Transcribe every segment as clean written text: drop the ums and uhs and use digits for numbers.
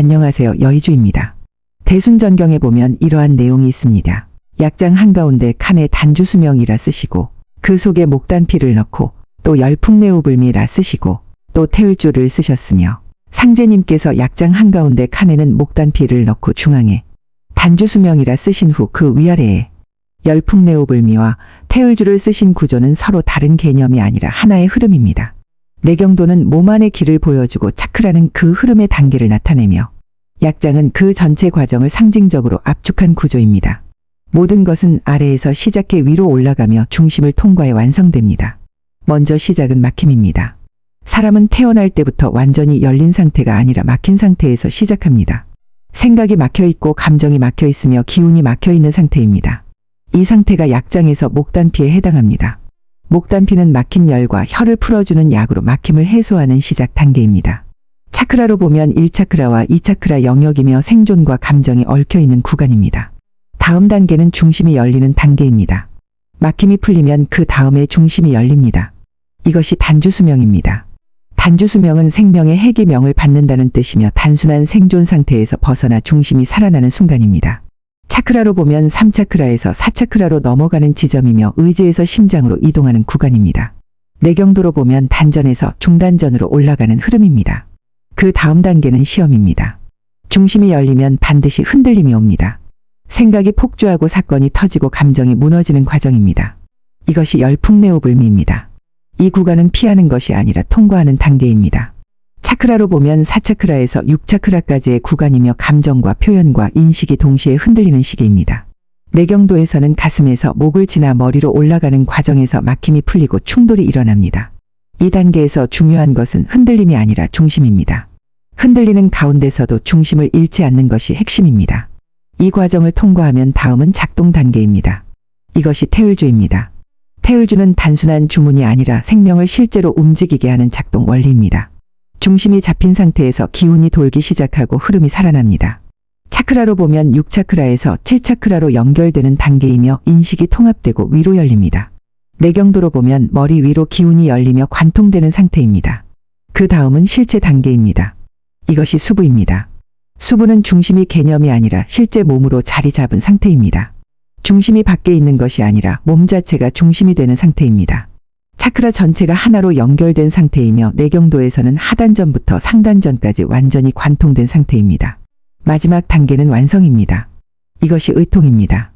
안녕하세요. 여의주입니다. 대순전경에 보면 이러한 내용이 있습니다. 약장 한가운데 칸에 단주수명이라 쓰시고 그 속에 목단피를 넣고 또 열풍내우불미라 쓰시고 또 태울주를 쓰셨으며 상제님께서 약장 한가운데 칸에는 목단피를 넣고 중앙에 단주수명이라 쓰신 후 그 위아래에 열풍내우불미와 태울주를 쓰신 구조는 서로 다른 개념이 아니라 하나의 흐름입니다. 내경도는 몸 안의 길을 보여주고 차크라는 그 흐름의 단계를 나타내며 약장은 그 전체 과정을 상징적으로 압축한 구조입니다. 모든 것은 아래에서 시작해 위로 올라가며 중심을 통과해 완성됩니다. 먼저 시작은 막힘입니다. 사람은 태어날 때부터 완전히 열린 상태가 아니라 막힌 상태에서 시작합니다. 생각이 막혀있고 감정이 막혀있으며 기운이 막혀있는 상태입니다. 이 상태가 약장에서 목단피에 해당합니다. 목단피는 막힌 열과 혈을 풀어주는 약으로 막힘을 해소하는 시작 단계입니다. 차크라로 보면 1차크라와 2차크라 영역이며 생존과 감정이 얽혀있는 구간입니다. 다음 단계는 중심이 열리는 단계입니다. 막힘이 풀리면 그 다음에 중심이 열립니다. 이것이 단주수명입니다. 단주수명은 생명의 해기명을 받는다는 뜻이며 단순한 생존 상태에서 벗어나 중심이 살아나는 순간입니다. 차크라로 보면 3차크라에서 4차크라로 넘어가는 지점이며 의지에서 심장으로 이동하는 구간입니다. 내경도로 보면 단전에서 중단전으로 올라가는 흐름입니다. 그 다음 단계는 시험입니다. 중심이 열리면 반드시 흔들림이 옵니다. 생각이 폭주하고 사건이 터지고 감정이 무너지는 과정입니다. 이것이 열풍내우불미입니다. 이 구간은 피하는 것이 아니라 통과하는 단계입니다. 차크라로 보면 4차크라에서 6차크라까지의 구간이며 감정과 표현과 인식이 동시에 흔들리는 시기입니다. 내경도에서는 가슴에서 목을 지나 머리로 올라가는 과정에서 막힘이 풀리고 충돌이 일어납니다. 이 단계에서 중요한 것은 흔들림이 아니라 중심입니다. 흔들리는 가운데서도 중심을 잃지 않는 것이 핵심입니다. 이 과정을 통과하면 다음은 작동 단계입니다. 이것이 태울주입니다. 태울주는 단순한 주문이 아니라 생명을 실제로 움직이게 하는 작동 원리입니다. 중심이 잡힌 상태에서 기운이 돌기 시작하고 흐름이 살아납니다. 차크라로 보면 6차크라에서 7차크라로 연결되는 단계이며 인식이 통합되고 위로 열립니다. 내경도로 보면 머리 위로 기운이 열리며 관통되는 상태입니다. 그 다음은 실체 단계입니다. 이것이 수부입니다. 수부는 중심이 개념이 아니라 실제 몸으로 자리 잡은 상태입니다. 중심이 밖에 있는 것이 아니라 몸 자체가 중심이 되는 상태입니다. 차크라 전체가 하나로 연결된 상태이며 내경도에서는 하단전부터 상단전까지 완전히 관통된 상태입니다. 마지막 단계는 완성입니다. 이것이 의통입니다.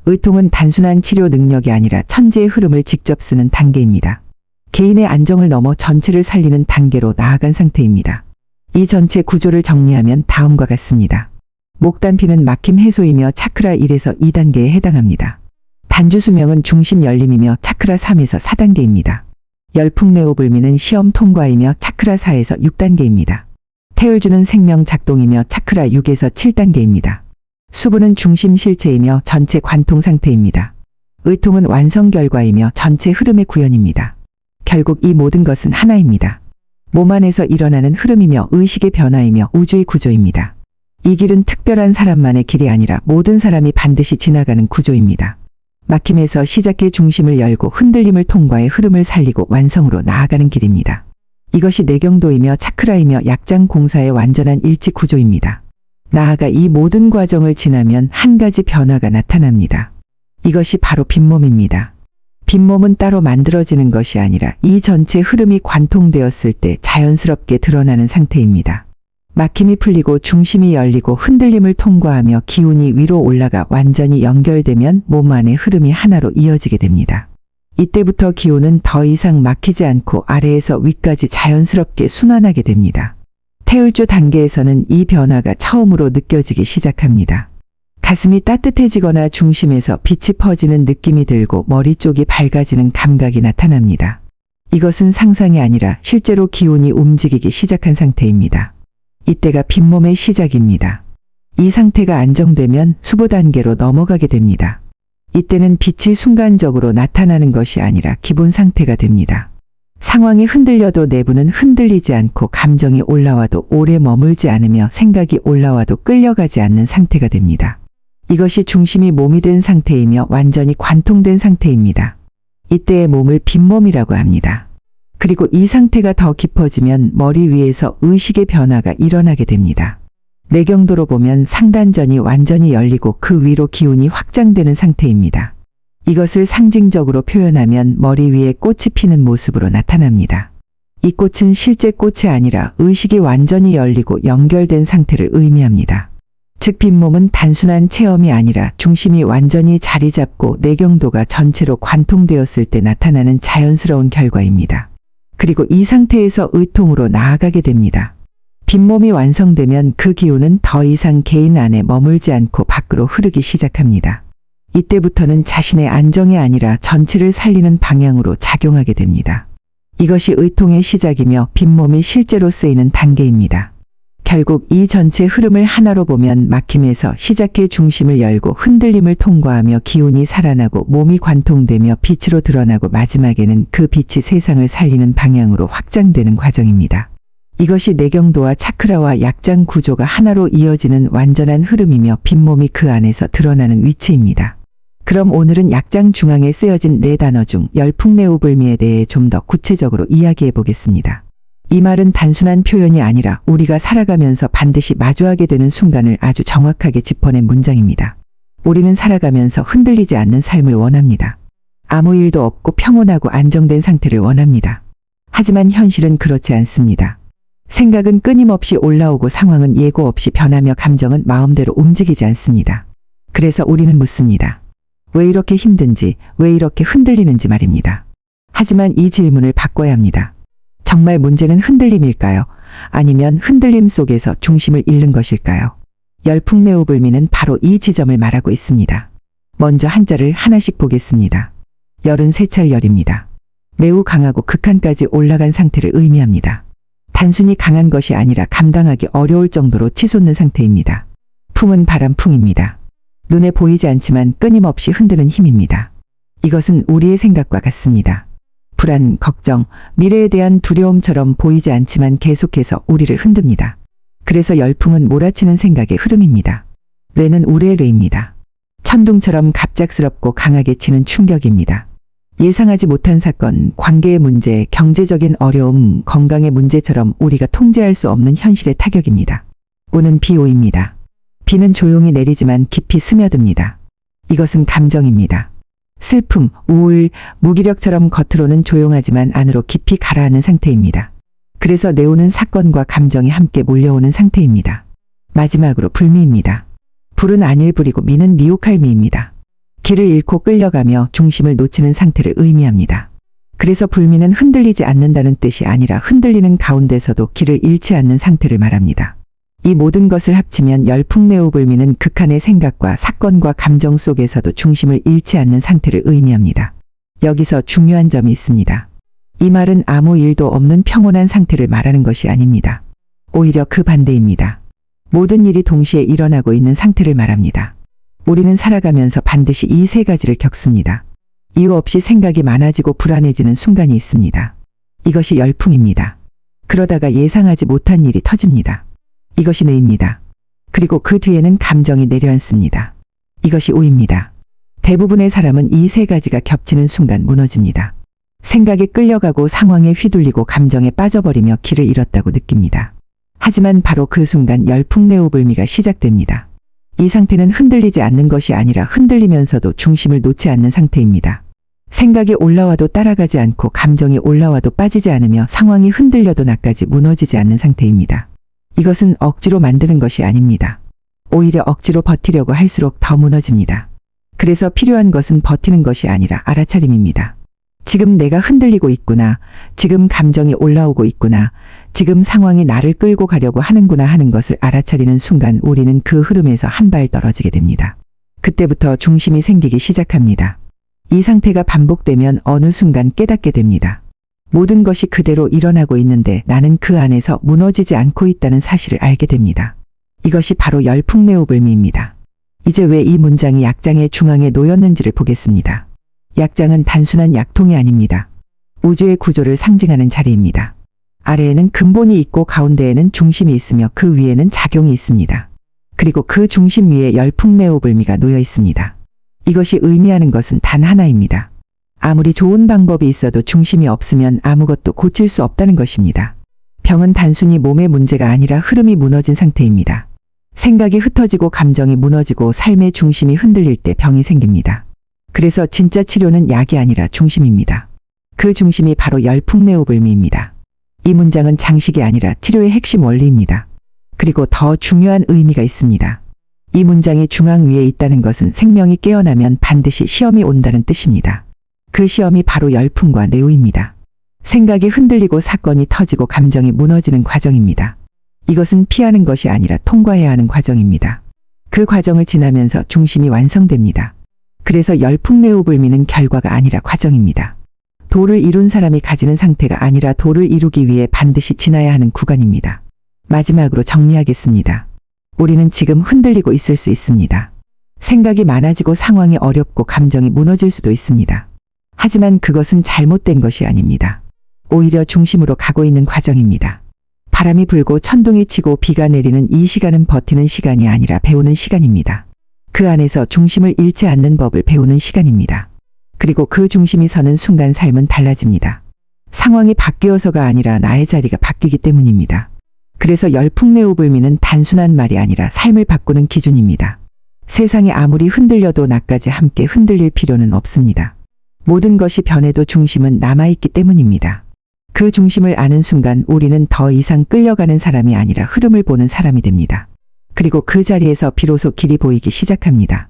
의통은 단순한 치료 능력이 아니라 천지의 흐름을 직접 쓰는 단계입니다. 개인의 안정을 넘어 전체를 살리는 단계로 나아간 상태입니다. 이 전체 구조를 정리하면 다음과 같습니다. 목단피는 막힘 해소이며 차크라 1에서 2단계에 해당합니다. 단주수명은 중심 열림이며 차크라 3에서 4단계입니다. 열풍내우불미는 시험 통과이며 차크라 4에서 6단계입니다. 태울주는 생명 작동이며 차크라 6에서 7단계입니다. 수부는 중심 실체이며 전체 관통 상태입니다. 의통은 완성 결과이며 전체 흐름의 구현입니다. 결국 이 모든 것은 하나입니다. 몸 안에서 일어나는 흐름이며 의식의 변화이며 우주의 구조입니다. 이 길은 특별한 사람만의 길이 아니라 모든 사람이 반드시 지나가는 구조입니다. 막힘에서 시작해 중심을 열고 흔들림을 통과해 흐름을 살리고 완성으로 나아가는 길입니다. 이것이 내경도이며 차크라이며 약장 공사의 완전한 일치 구조입니다. 나아가 이 모든 과정을 지나면 한 가지 변화가 나타납니다. 이것이 바로 빈몸입니다. 빈몸은 따로 만들어지는 것이 아니라 이 전체 흐름이 관통되었을 때 자연스럽게 드러나는 상태입니다. 막힘이 풀리고 중심이 열리고 흔들림을 통과하며 기운이 위로 올라가 완전히 연결되면 몸 안의 흐름이 하나로 이어지게 됩니다. 이때부터 기운은 더 이상 막히지 않고 아래에서 위까지 자연스럽게 순환하게 됩니다. 태울주 단계에서는 이 변화가 처음으로 느껴지기 시작합니다. 가슴이 따뜻해지거나 중심에서 빛이 퍼지는 느낌이 들고 머리 쪽이 밝아지는 감각이 나타납니다. 이것은 상상이 아니라 실제로 기운이 움직이기 시작한 상태입니다. 이때가 빈몸의 시작입니다. 이 상태가 안정되면 수부 단계로 넘어가게 됩니다. 이때는 빛이 순간적으로 나타나는 것이 아니라 기본 상태가 됩니다. 상황이 흔들려도 내부는 흔들리지 않고 감정이 올라와도 오래 머물지 않으며 생각이 올라와도 끌려가지 않는 상태가 됩니다. 이것이 중심이 몸이 된 상태이며 완전히 관통된 상태입니다. 이때의 몸을 빈몸이라고 합니다. 그리고 이 상태가 더 깊어지면 머리 위에서 의식의 변화가 일어나게 됩니다. 내경도로 보면 상단전이 완전히 열리고 그 위로 기운이 확장되는 상태입니다. 이것을 상징적으로 표현하면 머리 위에 꽃이 피는 모습으로 나타납니다. 이 꽃은 실제 꽃이 아니라 의식이 완전히 열리고 연결된 상태를 의미합니다. 즉 빈몸은 단순한 체험이 아니라 중심이 완전히 자리 잡고 내경도가 전체로 관통되었을 때 나타나는 자연스러운 결과입니다. 그리고 이 상태에서 의통으로 나아가게 됩니다. 빈몸이 완성되면 그 기운은 더 이상 개인 안에 머물지 않고 밖으로 흐르기 시작합니다. 이때부터는 자신의 안정이 아니라 전체를 살리는 방향으로 작용하게 됩니다. 이것이 의통의 시작이며 빈몸이 실제로 쓰이는 단계입니다. 결국 이 전체 흐름을 하나로 보면 막힘에서 시작해 중심을 열고 흔들림을 통과하며 기운이 살아나고 몸이 관통되며 빛으로 드러나고 마지막에는 그 빛이 세상을 살리는 방향으로 확장되는 과정입니다. 이것이 내경도와 차크라와 약장 구조가 하나로 이어지는 완전한 흐름이며 빈몸이 그 안에서 드러나는 위치입니다. 그럼 오늘은 약장 중앙에 쓰여진 4단어 중 열풍내우불미에 대해 좀 더 구체적으로 이야기해 보겠습니다. 이 말은 단순한 표현이 아니라 우리가 살아가면서 반드시 마주하게 되는 순간을 아주 정확하게 짚어낸 문장입니다. 우리는 살아가면서 흔들리지 않는 삶을 원합니다. 아무 일도 없고 평온하고 안정된 상태를 원합니다. 하지만 현실은 그렇지 않습니다. 생각은 끊임없이 올라오고 상황은 예고 없이 변하며 감정은 마음대로 움직이지 않습니다. 그래서 우리는 묻습니다. 왜 이렇게 힘든지, 왜 이렇게 흔들리는지 말입니다. 하지만 이 질문을 바꿔야 합니다. 정말 문제는 흔들림일까요? 아니면 흔들림 속에서 중심을 잃는 것일까요? 열풍내우불미는 바로 이 지점을 말하고 있습니다. 먼저 한자를 하나씩 보겠습니다. 열은 세찰 열입니다. 매우 강하고 극한까지 올라간 상태를 의미합니다. 단순히 강한 것이 아니라 감당하기 어려울 정도로 치솟는 상태입니다. 풍은 바람풍입니다. 눈에 보이지 않지만 끊임없이 흔드는 힘입니다. 이것은 우리의 생각과 같습니다. 불안, 걱정, 미래에 대한 두려움처럼 보이지 않지만 계속해서 우리를 흔듭니다. 그래서 열풍은 몰아치는 생각의 흐름입니다. 뇌는 우레의 뇌입니다. 천둥처럼 갑작스럽고 강하게 치는 충격입니다. 예상하지 못한 사건, 관계의 문제, 경제적인 어려움, 건강의 문제처럼 우리가 통제할 수 없는 현실의 타격입니다. 우는 비오입니다. 비는 조용히 내리지만 깊이 스며듭니다. 이것은 감정입니다. 슬픔, 우울, 무기력처럼 겉으로는 조용하지만 안으로 깊이 가라앉는 상태입니다. 그래서 내오는 사건과 감정이 함께 몰려오는 상태입니다. 마지막으로 불미입니다. 불은 안일불이고 미는 미혹할 미입니다. 길을 잃고 끌려가며 중심을 놓치는 상태를 의미합니다. 그래서 불미는 흔들리지 않는다는 뜻이 아니라 흔들리는 가운데서도 길을 잃지 않는 상태를 말합니다. 이 모든 것을 합치면 열풍내우불미는 극한의 생각과 사건과 감정 속에서도 중심을 잃지 않는 상태를 의미합니다. 여기서 중요한 점이 있습니다. 이 말은 아무 일도 없는 평온한 상태를 말하는 것이 아닙니다. 오히려 그 반대입니다. 모든 일이 동시에 일어나고 있는 상태를 말합니다. 우리는 살아가면서 반드시 이 3가지를 겪습니다. 이유 없이 생각이 많아지고 불안해지는 순간이 있습니다. 이것이 열풍입니다. 그러다가 예상하지 못한 일이 터집니다. 이것이 내입니다. 그리고 그 뒤에는 감정이 내려앉습니다. 이것이 오입니다. 대부분의 사람은 이 3가지가 겹치는 순간 무너집니다. 생각에 끌려가고 상황에 휘둘리고 감정에 빠져버리며 길을 잃었다고 느낍니다. 하지만 바로 그 순간 열풍내우불미가 시작됩니다. 이 상태는 흔들리지 않는 것이 아니라 흔들리면서도 중심을 놓지 않는 상태입니다. 생각이 올라와도 따라가지 않고 감정이 올라와도 빠지지 않으며 상황이 흔들려도 나까지 무너지지 않는 상태입니다. 이것은 억지로 만드는 것이 아닙니다. 오히려 억지로 버티려고 할수록 더 무너집니다. 그래서 필요한 것은 버티는 것이 아니라 알아차림입니다. 지금 내가 흔들리고 있구나. 지금 감정이 올라오고 있구나. 지금 상황이 나를 끌고 가려고 하는구나 하는 것을 알아차리는 순간 우리는 그 흐름에서 한 발 떨어지게 됩니다. 그때부터 중심이 생기기 시작합니다. 이 상태가 반복되면 어느 순간 깨닫게 됩니다. 모든 것이 그대로 일어나고 있는데 나는 그 안에서 무너지지 않고 있다는 사실을 알게 됩니다. 이것이 바로 열풍내우불미입니다. 이제 왜 이 문장이 약장의 중앙에 놓였는지를 보겠습니다. 약장은 단순한 약통이 아닙니다. 우주의 구조를 상징하는 자리입니다. 아래에는 근본이 있고 가운데에는 중심이 있으며 그 위에는 작용이 있습니다. 그리고 그 중심 위에 열풍내우불미가 놓여 있습니다. 이것이 의미하는 것은 단 하나입니다. 아무리 좋은 방법이 있어도 중심이 없으면 아무것도 고칠 수 없다는 것입니다. 병은 단순히 몸의 문제가 아니라 흐름이 무너진 상태입니다. 생각이 흩어지고 감정이 무너지고 삶의 중심이 흔들릴 때 병이 생깁니다. 그래서 진짜 치료는 약이 아니라 중심입니다. 그 중심이 바로 열풍매우불미입니다. 이 문장은 장식이 아니라 치료의 핵심 원리입니다. 그리고 더 중요한 의미가 있습니다. 이 문장이 중앙 위에 있다는 것은 생명이 깨어나면 반드시 시험이 온다는 뜻입니다. 그 시험이 바로 열풍과 내우입니다. 생각이 흔들리고 사건이 터지고 감정이 무너지는 과정입니다. 이것은 피하는 것이 아니라 통과해야 하는 과정입니다. 그 과정을 지나면서 중심이 완성됩니다. 그래서 열풍매우불미는 결과가 아니라 과정입니다. 도를 이룬 사람이 가지는 상태가 아니라 도를 이루기 위해 반드시 지나야 하는 구간입니다. 마지막으로 정리하겠습니다. 우리는 지금 흔들리고 있을 수 있습니다. 생각이 많아지고 상황이 어렵고 감정이 무너질 수도 있습니다. 하지만 그것은 잘못된 것이 아닙니다. 오히려 중심으로 가고 있는 과정입니다. 바람이 불고 천둥이 치고 비가 내리는 이 시간은 버티는 시간이 아니라 배우는 시간입니다. 그 안에서 중심을 잃지 않는 법을 배우는 시간입니다. 그리고 그 중심이 서는 순간 삶은 달라집니다. 상황이 바뀌어서가 아니라 나의 자리가 바뀌기 때문입니다. 그래서 열풍매우불미는 단순한 말이 아니라 삶을 바꾸는 기준입니다. 세상이 아무리 흔들려도 나까지 함께 흔들릴 필요는 없습니다. 모든 것이 변해도 중심은 남아있기 때문입니다. 그 중심을 아는 순간 우리는 더 이상 끌려가는 사람이 아니라 흐름을 보는 사람이 됩니다. 그리고 그 자리에서 비로소 길이 보이기 시작합니다.